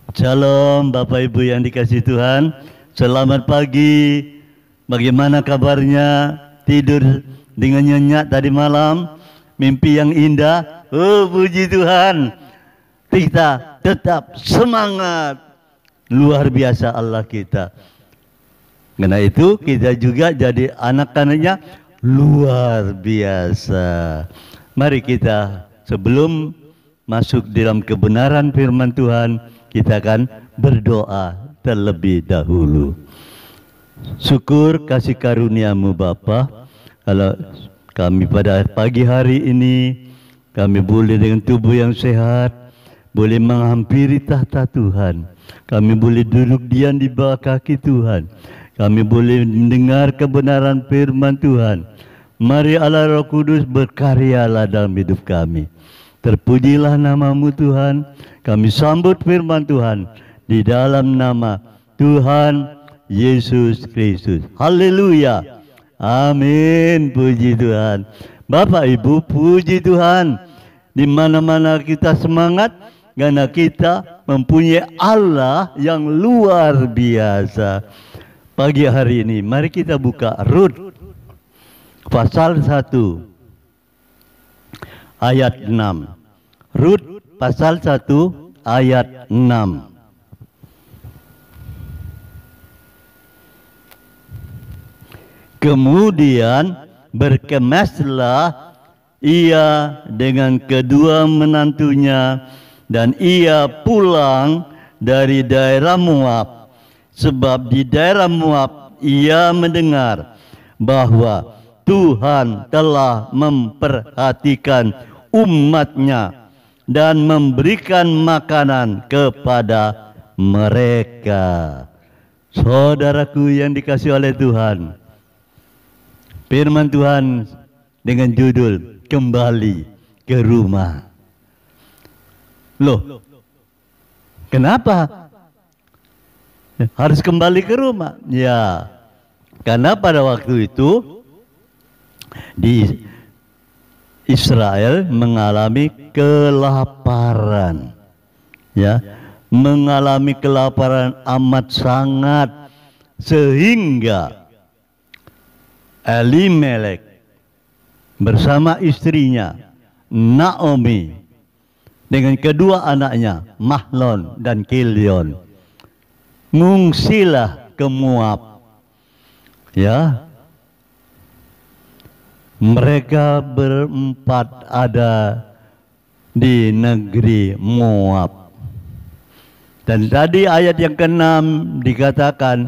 Shalom Bapak Ibu yang dikasihi Tuhan. Selamat pagi. Bagaimana kabarnya? Tidur dengan nyenyak tadi malam? Mimpi yang indah? Oh, puji Tuhan. Kita tetap semangat. Luar biasa Allah kita. Karena itu kita juga jadi anak-anaknya luar biasa. Mari kita sebelum masuk dalam kebenaran firman Tuhan, kita akan berdoa terlebih dahulu. Syukur kasih karunia-Mu Bapa, kalau kami pada pagi hari ini kami boleh dengan tubuh yang sehat, boleh menghampiri tahta Tuhan. Kami boleh duduk diam di bawah kaki Tuhan. Kami boleh mendengar kebenaran firman Tuhan. Mari Allah Roh Kudus berkaryalah dalam hidup kami. Terpujilah nama-Mu Tuhan. Kami sambut firman Tuhan di dalam nama Tuhan Yesus Kristus. Haleluya. Amin. Puji Tuhan. Bapak Ibu, puji Tuhan. Di mana-mana kita semangat karena kita mempunyai Allah yang luar biasa. Pagi hari ini mari kita buka Rut pasal 1 ayat 6. Rut pasal 1 ayat 6. Kemudian berkemaslah ia dengan kedua menantunya dan ia pulang dari daerah Moab, sebab di daerah Moab ia mendengar bahwa Tuhan telah memperhatikan umatnya dan memberikan makanan kepada mereka. Saudaraku yang dikasihi oleh Tuhan, firman Tuhan dengan judul Kembali ke Rumah. Loh, kenapa harus kembali ke rumah? Ya, karena pada waktu itu di Israel mengalami kelaparan, ya, mengalami kelaparan amat sangat, sehingga Elimelek bersama istrinya Naomi dengan kedua anaknya Mahlon dan Kilion ngungsilah ke Moab, ya. Mereka berempat ada di negeri Moab. Dan tadi ayat yang ke-6 dikatakan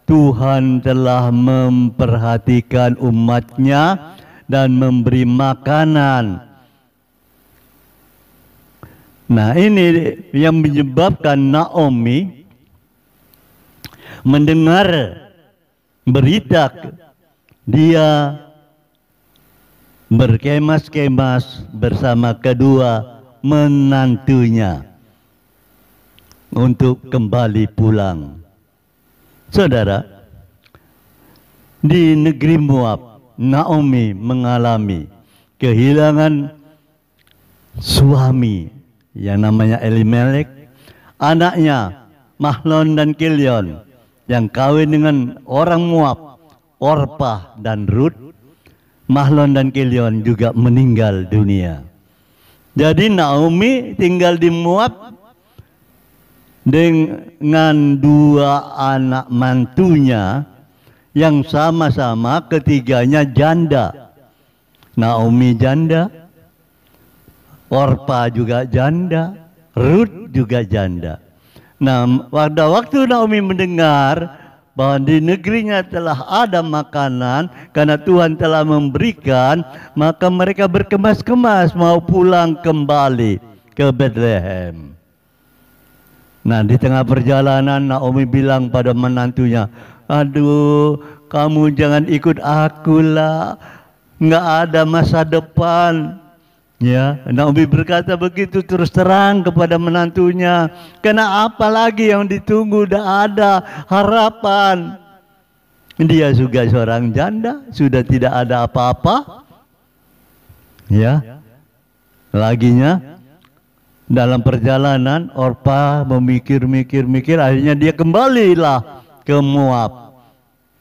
Tuhan telah memperhatikan umatnya dan memberi makanan. Nah, ini yang menyebabkan Naomi mendengar berita dia berkemas-kemas bersama kedua menantunya untuk kembali pulang. Saudara, di negeri Moab, Naomi mengalami kehilangan suami yang namanya Elimelek, anaknya Mahlon dan Kilion yang kawin dengan orang Moab, Orpah dan Rut. Mahlon dan Kilion juga meninggal dunia. Jadi Naomi tinggal di Moab dengan dua anak mantunya yang sama-sama ketiganya janda. Naomi janda, Orpah juga janda, Rut juga janda. Nah, pada waktu Naomi mendengar bahwa di negerinya telah ada makanan karena Tuhan telah memberikan, maka mereka berkemas-kemas mau pulang kembali ke Bethlehem. Nah, di tengah perjalanan Naomi bilang pada menantunya, aduh, kamu jangan ikut aku lah, nggak ada masa depan. Ya, Naomi berkata begitu terus terang kepada menantunya. Karena apa lagi yang ditunggu? Sudah ada harapan. Dia juga seorang janda, sudah tidak ada apa-apa. Ya, laginya Dalam perjalanan Orpa memikir-mikir, akhirnya dia kembalilah ke Moab,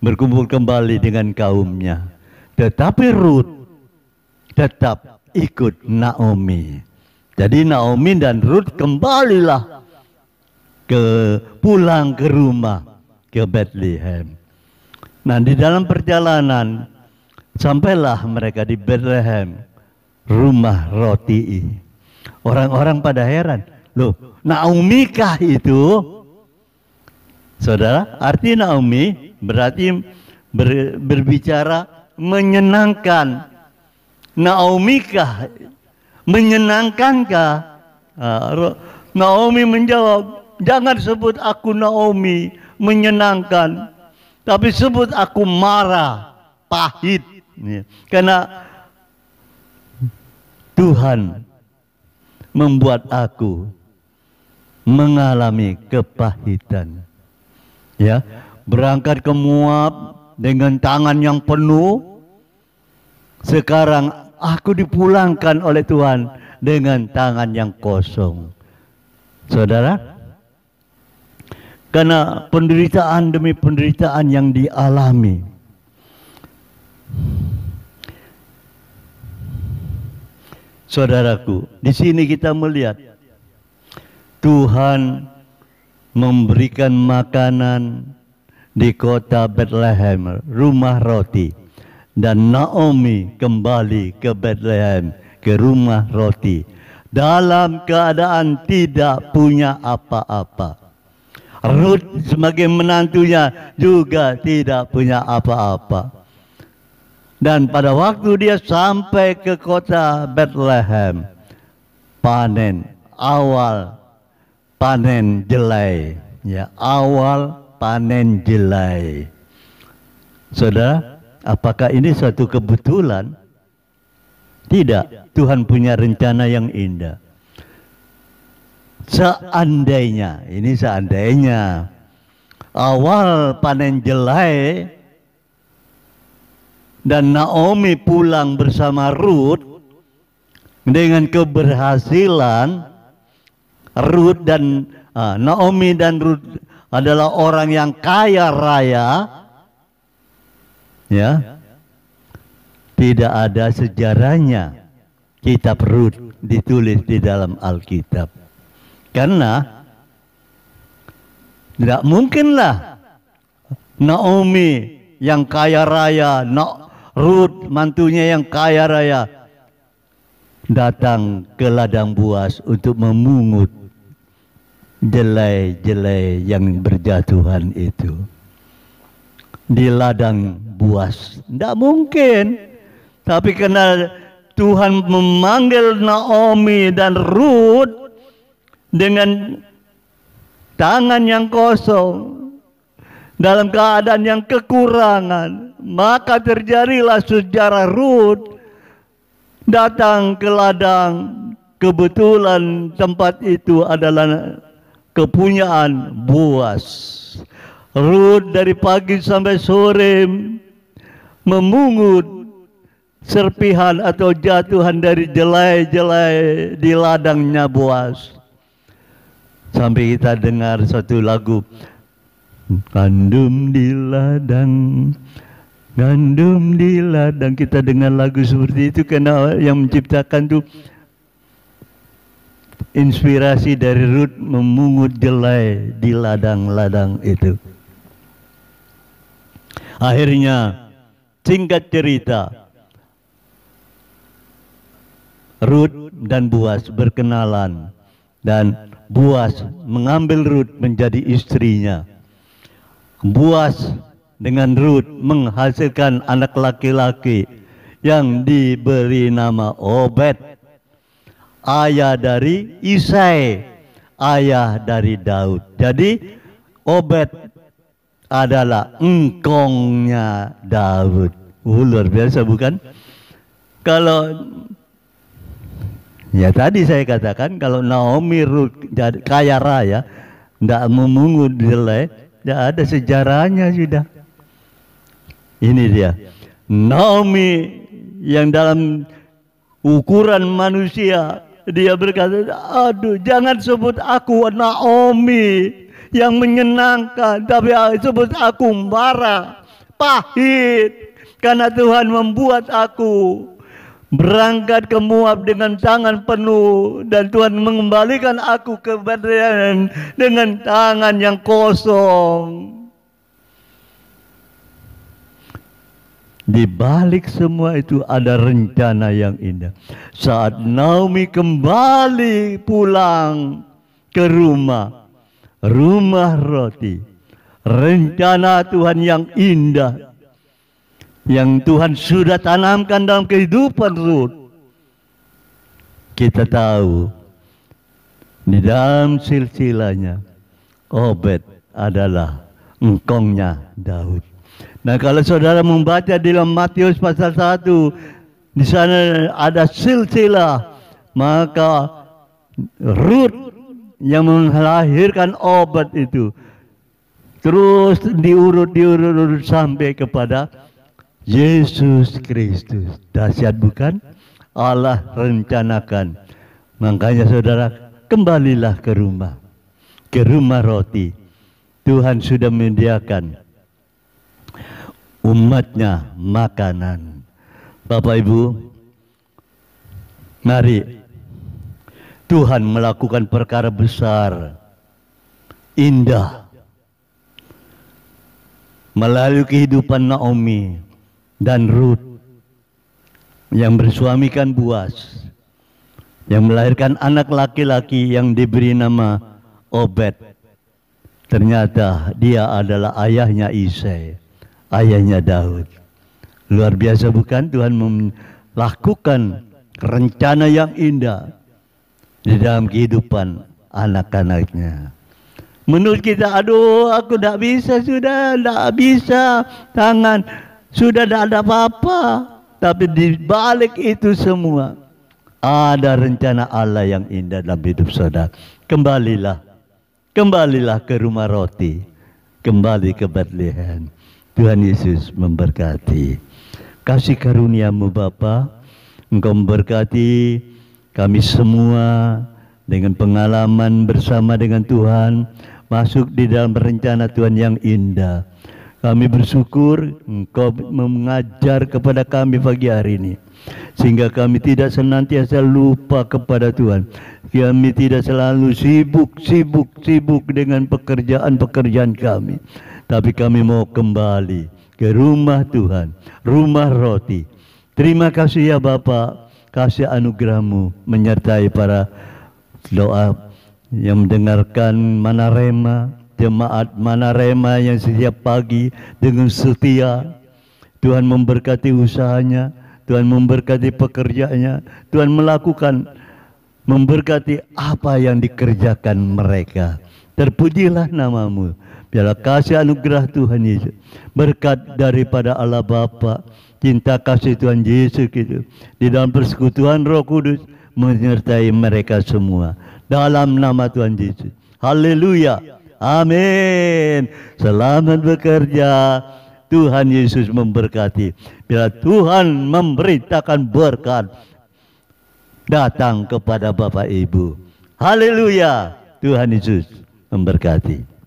berkumpul kembali dengan kaumnya. Tetapi Ruth tetap ikut Naomi. Jadi Naomi dan Ruth kembalilah pulang ke rumah, ke Bethlehem. Nah, di dalam perjalanan sampailah mereka di Bethlehem, rumah roti. Orang-orang pada heran, loh, Naomi kah itu? Saudara, arti Naomi berarti berbicara menyenangkan. Naomi kah? Menyenangkankah? Naomi menjawab, jangan sebut aku Naomi, menyenangkan, tapi sebut aku Mara, pahit. Karena Tuhan membuat aku mengalami kepahitan. Ya, berangkat ke Moab dengan tangan yang penuh. Sekarang aku dipulangkan oleh Tuhan dengan tangan yang kosong. Saudara, karena penderitaan demi penderitaan yang dialami, saudaraku, di sini kita melihat Tuhan memberikan makanan di kota Bethlehem, rumah roti, dan Naomi kembali ke Bethlehem, ke rumah roti, dalam keadaan tidak punya apa-apa. Ruth sebagai menantunya juga tidak punya apa-apa. Dan pada waktu dia sampai ke kota Bethlehem, awal panen jelai, ya, awal panen jelai. Saudara, apakah ini suatu kebetulan? Tidak, Tuhan punya rencana yang indah. Seandainya, ini seandainya awal panen jelai dan Naomi pulang bersama Ruth dengan keberhasilan, Ruth dan Naomi dan Ruth adalah orang yang kaya raya, ya, tidak ada sejarahnya kitab Ruth ditulis di dalam Alkitab, karena tidak mungkinlah Naomi yang kaya raya, Ruth mantunya yang kaya raya, datang ke ladang buas untuk memungut jelai-jelai yang berjatuhan itu di ladang buas. Tidak mungkin. Tapi karena Tuhan memanggil Naomi dan Ruth dengan tangan yang kosong, dalam keadaan yang kekurangan, maka terjadilah sejarah Ruth datang ke ladang. Kebetulan tempat itu adalah kepunyaan Boas. Ruth dari pagi sampai sore memungut serpihan atau jatuhan dari jelai-jelai di ladangnya Boas. Sampai kita dengar satu lagu, gandum di ladang, gandum di ladang. Kita dengar lagu seperti itu karena yang menciptakan itu inspirasi dari Ruth memungut jelai di ladang-ladang itu. Akhirnya, singkat cerita, Ruth dan Boas berkenalan dan Boas mengambil Ruth menjadi istrinya. Boas dengan Ruth menghasilkan anak laki-laki yang diberi nama Obed, ayah dari Isai, ayah dari Daud. Jadi Obed adalah engkongnya Daud. Luar biasa bukan? Kalau ya tadi saya katakan, kalau Naomi Ruth kaya raya, tidak memungut jelai, tidak ada sejarahnya sudah. Ini dia Naomi yang dalam ukuran manusia Dia berkata, aduh jangan sebut aku Naomi yang menyenangkan, tapi sebut aku Mara, pahit. Karena Tuhan membuat aku berangkat ke Moab dengan tangan penuh, dan Tuhan mengembalikan aku ke Bethlehem dengan tangan yang kosong. Di balik semua itu ada rencana yang indah. Saat Naomi kembali pulang ke rumah roti, rencana Tuhan yang indah yang Tuhan sudah tanamkan dalam kehidupan Ruth. Kita tahu di dalam silsilahnya Obed adalah engkongnya Daud. Nah, kalau saudara membaca di dalam Matius pasal 1, di sana ada silsilah, maka Ruth yang melahirkan Obed itu terus diurut sampai kepada Yesus Kristus. Dahsyat bukan? Allah rencanakan. Makanya saudara, kembalilah ke rumah roti. Tuhan sudah menyediakan umatnya makanan. Bapak Ibu, mari Tuhan melakukan perkara besar, indah, melalui kehidupan Naomi dan Ruth yang bersuamikan Boaz, yang melahirkan anak laki-laki yang diberi nama Obed. Ternyata dia adalah ayahnya Isai, ayahnya Daud. Luar biasa bukan? Tuhan melakukan rencana yang indah di dalam kehidupan anak-anaknya. Menurut kita, aduh aku tidak bisa, sudah tidak bisa, tangan sudah tidak ada apa-apa. Tapi di balik itu semua ada rencana Allah yang indah dalam hidup saudara. Kembalilah ke rumah roti, kembali ke Bethlehem. Tuhan Yesus memberkati. Kasih karuniamu Bapa, Engkau memberkati kami semua dengan pengalaman bersama dengan Tuhan, masuk di dalam rencana Tuhan yang indah. Kami bersyukur Engkau mengajar kepada kami pagi hari ini, sehingga kami tidak senantiasa lupa kepada Tuhan. Kami tidak selalu sibuk dengan pekerjaan kami, tapi kami mau kembali ke rumah Tuhan, rumah roti. Terima kasih ya Bapa, kasih anugerah-Mu menyertai para doa yang mendengarkan Manarema, jemaat Manarema yang setiap pagi dengan setia. Tuhan memberkati usahanya, Tuhan memberkati pekerjaannya, Tuhan memberkati apa yang dikerjakan mereka. Terpujilah nama-Mu. Biarlah kasih anugerah Tuhan Yesus, berkat daripada Allah Bapa, cinta kasih Tuhan Yesus itu, di dalam persekutuan Roh Kudus menyertai mereka semua. Dalam nama Tuhan Yesus. Haleluya. Amin. Selamat bekerja. Tuhan Yesus memberkati. Bila Tuhan memberitakan berkat, datang kepada Bapak Ibu. Haleluya. Tuhan Yesus memberkati.